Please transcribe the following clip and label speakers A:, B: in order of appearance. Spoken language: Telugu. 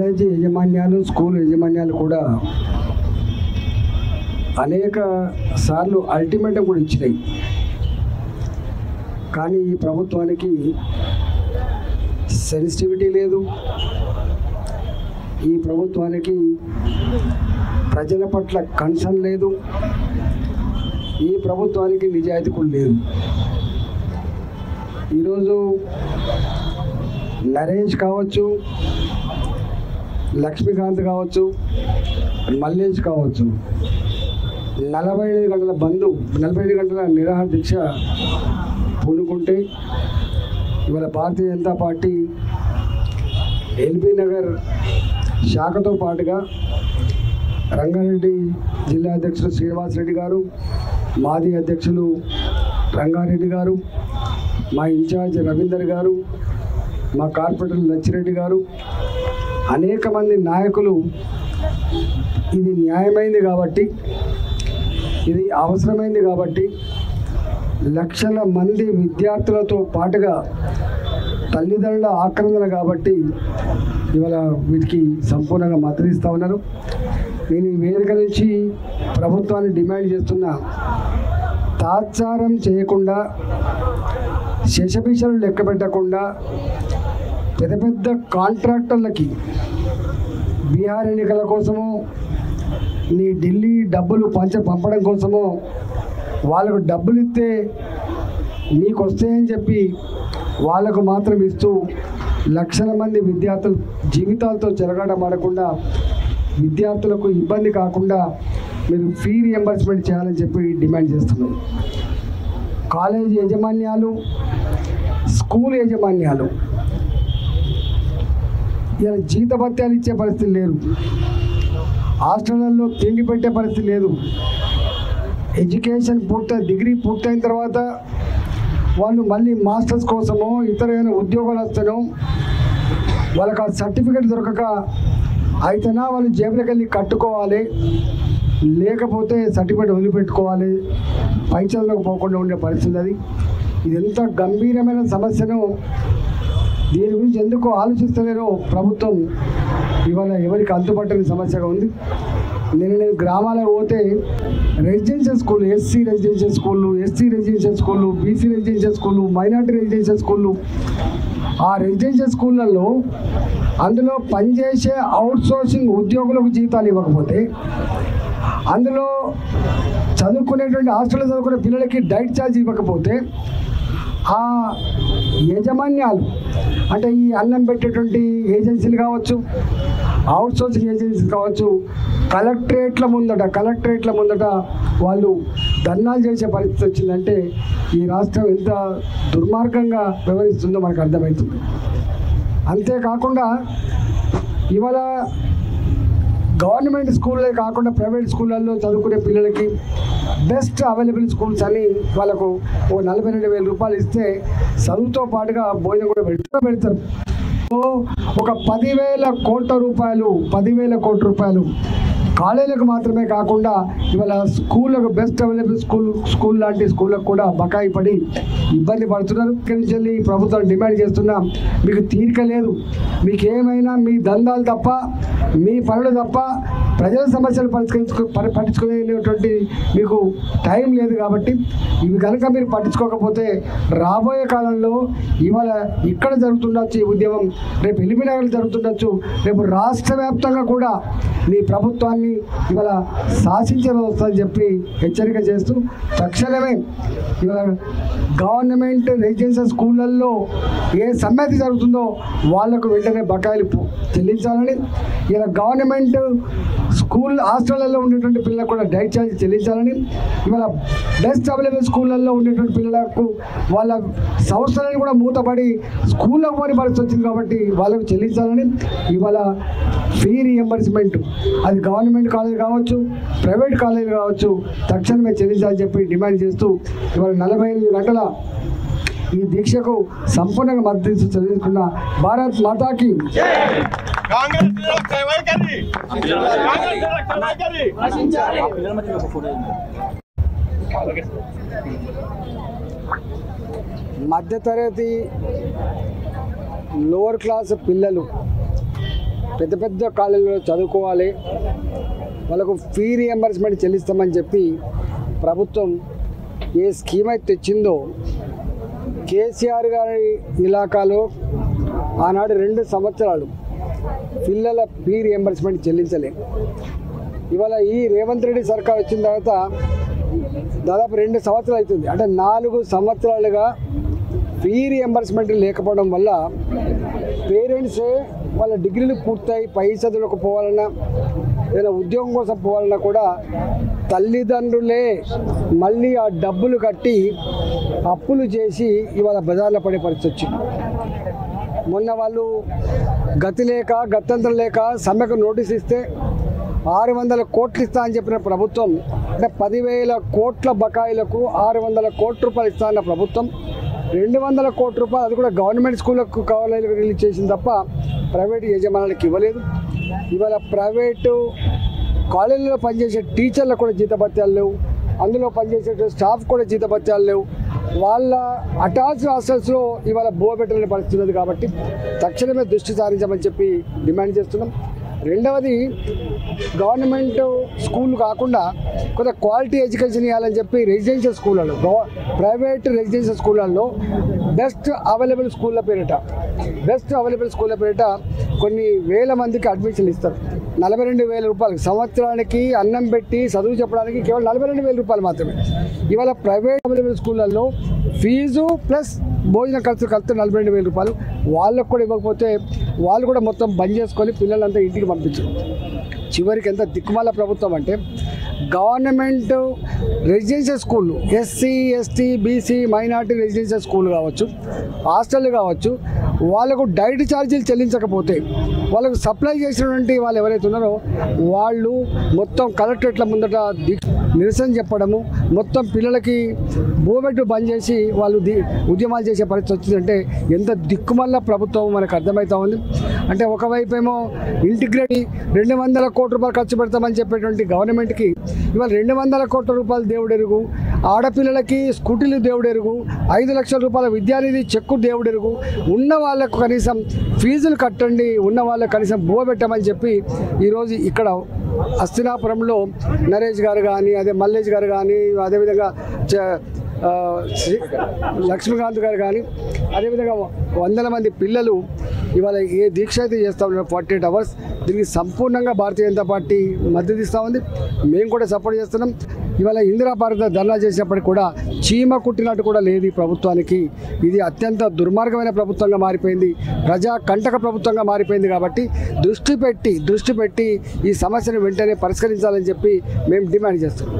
A: కాలేజీ యాజమాన్యాలు, స్కూల్ యాజమాన్యాలు కూడా అనేక సార్లు అల్టిమేటం కూడా ఇచ్చినాయి. కానీ ఈ ప్రభుత్వానికి సెన్సిటివిటీ లేదు. ఈ ప్రభుత్వానికి ప్రజల పట్ల కన్సర్న్ లేదు. ఈ ప్రభుత్వానికి నిజాయితీ కూడా లేదు. ఈరోజు నరేష్ కావచ్చు, లక్ష్మీకాంత్ కావచ్చు, మల్లేష్ కావచ్చు, 45 గంటల బంద్, 45 గంటల నిరాహార దీక్ష పూనుకుంటే ఇవాళ భారతీయ జనతా పార్టీ ఎల్బీ నగర్ శాఖతో పాటుగా రంగారెడ్డి జిల్లా అధ్యక్షులు శ్రీనివాసరెడ్డి గారు, మాజీ అధ్యక్షులు రంగారెడ్డి గారు, మా ఇన్ఛార్జ్ రవీందర్ గారు, మా కార్పొరేటర్ లచ్చిరెడ్డి గారు, అనేక మంది నాయకులు ఇది న్యాయమైంది కాబట్టి, ఇది అవసరమైంది కాబట్టి, లక్షల మంది విద్యార్థులతో పాటుగా తల్లిదండ్రుల ఆక్రందన కాబట్టి ఇవాళ వీటికి సంపూర్ణంగా మద్దతు ఇస్తూ ఉన్నారు. నేను ఈ వేదిక నుంచి ప్రభుత్వాన్ని డిమాండ్ చేస్తున్నా, తాత్సారం చేయకుండా, శశభిషలు లెక్క పెట్టకుండా, పెద్ద పెద్ద కాంట్రాక్టర్లకి బీహార్ ఎన్నికల కోసమో, నీ ఢిల్లీ డబ్బులు పంపడం కోసమో వాళ్ళకు డబ్బులు ఇస్తే మీకు వస్తాయని చెప్పి వాళ్ళకు మాత్రం ఇస్తూ లక్షల మంది విద్యార్థులు జీవితాలతో చెలగాటమాడకుండా, విద్యార్థులకు ఇబ్బంది కాకుండా మీరు ఫీ రియంబర్స్మెంట్ చేయాలని చెప్పి డిమాండ్ చేస్తున్నాం. కాలేజ్ యాజమాన్యాలు, స్కూల్ యాజమాన్యాలు ఇలా జీతభత్యాలు ఇచ్చే పరిస్థితి లేదు. హాస్టళ్లలో తిండి పెట్టే పరిస్థితి లేదు. ఎడ్యుకేషన్ డిగ్రీ పూర్తయిన తర్వాత వాళ్ళు మళ్ళీ మాస్టర్స్ కోసమో ఇతర ఉద్యోగాలు వస్తానో వాళ్ళకి ఆ సర్టిఫికేట్ దొరకక అయితేనా వాళ్ళు జేబులకు వెళ్ళి కట్టుకోవాలి, లేకపోతే సర్టిఫికేట్ వదిలిపెట్టుకోవాలి, పైచల్లోకి పోకుండా ఉండే పరిస్థితి అది. ఇది ఎంత గంభీరమైన సమస్యను, దీని గురించి ఎందుకు ఆలోచిస్తలేరో ప్రభుత్వం ఇవాళ ఎవరికి అంతుపట్టని సమస్యగా ఉంది. నేను గ్రామాలకు పోతే రెసిడెన్షియల్ స్కూల్, ఎస్సీ రెసిడెన్షియల్ స్కూళ్ళు, ఎస్సీ రెసిడెన్షియల్ స్కూళ్ళు, బీసీ రెసిడెన్షియల్ స్కూళ్ళు, మైనార్టీ రెసిడెన్షియల్ స్కూళ్ళు, ఆ రెసిడెన్షియల్ స్కూళ్ళల్లో అందులో పనిచేసే అవుట్సోర్సింగ్ ఉద్యోగులకు జీతాలు ఇవ్వకపోతే, అందులో చదువుకునేటువంటి హాస్టల్లో చదువుకునే పిల్లలకి డైట్ ఛార్జ్ ఇవ్వకపోతే, ఆ యాజమాన్యాలు అంటే ఈ అన్నం పెట్టేటువంటి ఏజెన్సీలు కావచ్చు, అవుట్సోర్సింగ్ ఏజెన్సీలు కావచ్చు, కలెక్టరేట్ల ముందట వాళ్ళు ధర్నాలు చేసే పరిస్థితి వచ్చిందంటే ఈ రాష్ట్రం ఎంత దుర్మార్గంగా వ్యవహరిస్తుందో మనకు అర్థమవుతుంది. అంతేకాకుండా ఇవాళ గవర్నమెంట్ స్కూళ్ళే కాకుండా ప్రైవేట్ స్కూళ్ళల్లో చదువుకునే పిల్లలకి బెస్ట్ అవైలబుల్ స్కూల్స్ అని వాళ్ళకు ఓ 42,000 రూపాయలు ఇస్తే చదువుతో పాటుగా భోజనం కూడా పెడతారు. ఒక 10,000 కోట్ల రూపాయలు కాలేజీలకు మాత్రమే కాకుండా ఇవాళ స్కూళ్ళకు బెస్ట్ అవైలబుల్ స్కూల్ లాంటి స్కూళ్ళకు కూడా బకాయి పడి ఇబ్బంది పడుతున్నారు. ఇక్కడి నుంచి ప్రభుత్వం డిమాండ్ చేస్తున్నా, మీకు తీరిక లేదు, మీకు ఏమైనా మీ దందాలు తప్ప, మీ పనులు తప్ప ప్రజల సమస్యలు పట్టించుకునేటువంటి మీకు టైం లేదు. కాబట్టి ఇవి కనుక మీరు పట్టించుకోకపోతే రాబోయే కాలంలో ఇవాళ ఇక్కడ జరుగుతుండొచ్చు ఈ ఉద్యమం, రేపు ఎల్బీనగర్లో జరుగుతుండొచ్చు, రేపు రాష్ట్ర వ్యాప్తంగా కూడా మీ ప్రభుత్వాన్ని ఇవాళ శాసించడం వస్తుందని చెప్పి హెచ్చరిక చేస్తూ, తక్షణమే ఇవాళ గవర్నమెంట్ రెసిడెన్షియల్ స్కూళ్ళల్లో ఏ సమ్మెతి జరుగుతుందో వాళ్లకు వెంటనే బకాయిలు చెల్లించాలని, ఇలా గవర్నమెంట్ స్కూల్ హాస్టళ్లలో ఉండేటువంటి పిల్లలకు కూడా డైట్ ఛార్జ్ చెల్లించాలని, ఇవాళ బెస్ట్ అవైలబుల్ స్కూళ్ళల్లో ఉండేటువంటి పిల్లలకు వాళ్ళ సంస్థలను కూడా మూతపడి స్కూళ్ళకు పోని పరిస్థితి వచ్చింది కాబట్టి వాళ్ళకు చెల్లించాలని, ఇవాళ ఫీ రియంబర్స్మెంట్ అది గవర్నమెంట్ కాలేజ్ కావచ్చు, ప్రైవేట్ కాలేజ్ కావచ్చు, తక్షణమే చెల్లించాలని చెప్పి డిమాండ్ చేస్తూ ఇవాళ 48 గంటల ఈ దీక్షకు సంపూర్ణంగా మద్దతు తెలుసుకున్న భారత్ మాతాకి మధ్యతరగతి లోవర్ క్లాస్ పిల్లలు పెద్ద పెద్ద కాలేజీలో చదువుకోవాలి, వాళ్ళకు ఫీ రియంబర్స్మెంట్ చెల్లిస్తామని చెప్పి ప్రభుత్వం ఏ స్కీమ్ అయితే తెచ్చిందో కేసీఆర్ గారి ఇలాకాలో ఆనాడు 2 సంవత్సరాలు పిల్లల ఫీ రియంబర్స్మెంట్ చెల్లించలేదు. ఇవాళ ఈ రేవంత్ రెడ్డి సర్కార్ వచ్చిన తర్వాత దాదాపు 2 సంవత్సరాలు అవుతుంది. అంటే 4 సంవత్సరాలుగా ఫీ రియంబర్స్మెంట్ లేకపోవడం వల్ల పేరెంట్సే వాళ్ళ డిగ్రీలు పూర్తయి పై చదువులకు పోవాలన్నా ఏదైనా ఉద్యోగం కోసం పోవాలన్నా కూడా తల్లిదండ్రులే మళ్ళీ ఆ డబ్బులు కట్టి అప్పులు చేసి ఇవాళ బజార్లో పడే పరిస్థితి వచ్చింది. మొన్న వాళ్ళు గత్యంతరం లేక సమ్మెకు నోటీస్ ఇస్తే 600 కోట్లు ఇస్తా అని చెప్పిన ప్రభుత్వం, అంటే 10,000 కోట్ల బకాయిలకు 600 కోట్ల రూపాయలు ఇస్తా అన్న ప్రభుత్వం 200 కోట్ల రూపాయలు అది కూడా గవర్నమెంట్ స్కూళ్ళకు కాలేజీలకు రిలీజ్ చేసింది తప్ప ప్రైవేటు యజమానులకు ఇవ్వలేదు. ఇవాళ ప్రైవేటు కాలేజీలో పనిచేసే టీచర్లకు కూడా జీతభత్యాలు లేవు, అందులో పనిచేసే స్టాఫ్ కూడా జీతభత్యాలు లేవు. వాళ్ళ అటాచ్డ్ హాస్టల్స్లో ఇవాళ బోబెట్టలేని పరిస్థితి ఉంది. కాబట్టి తక్షణమే దృష్టి సారించమని చెప్పి డిమాండ్ చేస్తున్నాం. రెండవది, గవర్నమెంట్ స్కూల్ కాకుండా కొంత క్వాలిటీ ఎడ్యుకేషన్ ఇవ్వాలని చెప్పి రెసిడెన్షియల్ స్కూళ్ళలో, ప్రైవేట్ రెసిడెన్షియల్ స్కూళ్ళల్లో బెస్ట్ అవైలబుల్ స్కూళ్ళ పేరిట కొన్ని వేల మందికి అడ్మిషన్లు ఇస్తారు. 42,000 రూపాయలు సంవత్సరానికి అన్నం పెట్టి చదువు చెప్పడానికి కేవలం 42,000 రూపాయలు మాత్రమే. ఇవాళ ప్రైవేట్ అవైలబుల్ స్కూళ్ళల్లో ఫీజు ప్లస్ భోజన ఖర్చు కలిస్తే 42,000 రూపాయలు. వాళ్ళకు కూడా ఇవ్వకపోతే వాళ్ళు కూడా మొత్తం బంద్ చేసుకొని పిల్లలంతా ఇంటికి పంపించారు. చివరికి ఎంత దిక్కుమాల ప్రభుత్వం అంటే గవర్నమెంట్ రెసిడెన్షియల్ స్కూళ్ళు, SC ST BC minority residential school కావచ్చు, హాస్టల్ కావచ్చు, వాళ్ళకు డైట్ ఛార్జీలు చెల్లించకపోతే వాళ్ళకు సప్లై చేసినటువంటి వాళ్ళు ఎవరైతే ఉన్నారో వాళ్ళు మొత్తం కలెక్టరేట్ల ముందట నిరసన చెప్పడము, మొత్తం పిల్లలకి బోబెట్టు బంద్ చేసి వాళ్ళు ఉద్యమాలు చేసే పరిస్థితి వచ్చిందంటే ఎంత దిక్కుమల్ల ప్రభుత్వం మనకు అర్థమవుతా ఉంది. అంటే ఒకవైపు ఏమో ఇంటిగ్రేట్ 200 కోట్ల రూపాయలు ఖర్చు పెడతామని చెప్పేటువంటి గవర్నమెంట్కి ఇవాళ 200 కోట్ల రూపాయలు దేవుడెరుగు, ఆడపిల్లలకి స్కూటీలు దేవుడెరుగు, 5 లక్షల రూపాయల విద్యానిధి చెక్కు దేవుడెరుగు, ఉన్న వాళ్ళకు కనీసం ఫీజులు కట్టండి, ఉన్న వాళ్ళకు కనీసం బోబెట్టమని చెప్పి ఈరోజు ఇక్కడ హస్తినాపురంలో నరేష్ గారు కానీ, అదే మల్లేష్ గారు కానీ, అదేవిధంగా లక్ష్మీకాంత్ గారు కానీ, అదేవిధంగా 100 మంది పిల్లలు ఇవాళ ఏ దీక్ష అయితే చేస్తూ ఉన్నారు 48 అవర్స్, దీనికి సంపూర్ణంగా భారతీయ జనతా పార్టీ మద్దతు ఇస్తూ ఉంది. మేము కూడా సపోర్ట్ చేస్తున్నాం. ఇవాళ ఇందిరా భారత ధర్నా చేసినప్పటికీ కూడా చీమ కుట్టినట్టు కూడా లేదు ఈ ప్రభుత్వానికి. ఇది అత్యంత దుర్మార్గమైన ప్రభుత్వంగా మారిపోయింది, ప్రజా కంటక ప్రభుత్వంగా మారిపోయింది. కాబట్టి దృష్టి పెట్టి ఈ సమస్యను వెంటనే పరిష్కరించాలని చెప్పి మేము డిమాండ్ చేస్తున్నాం.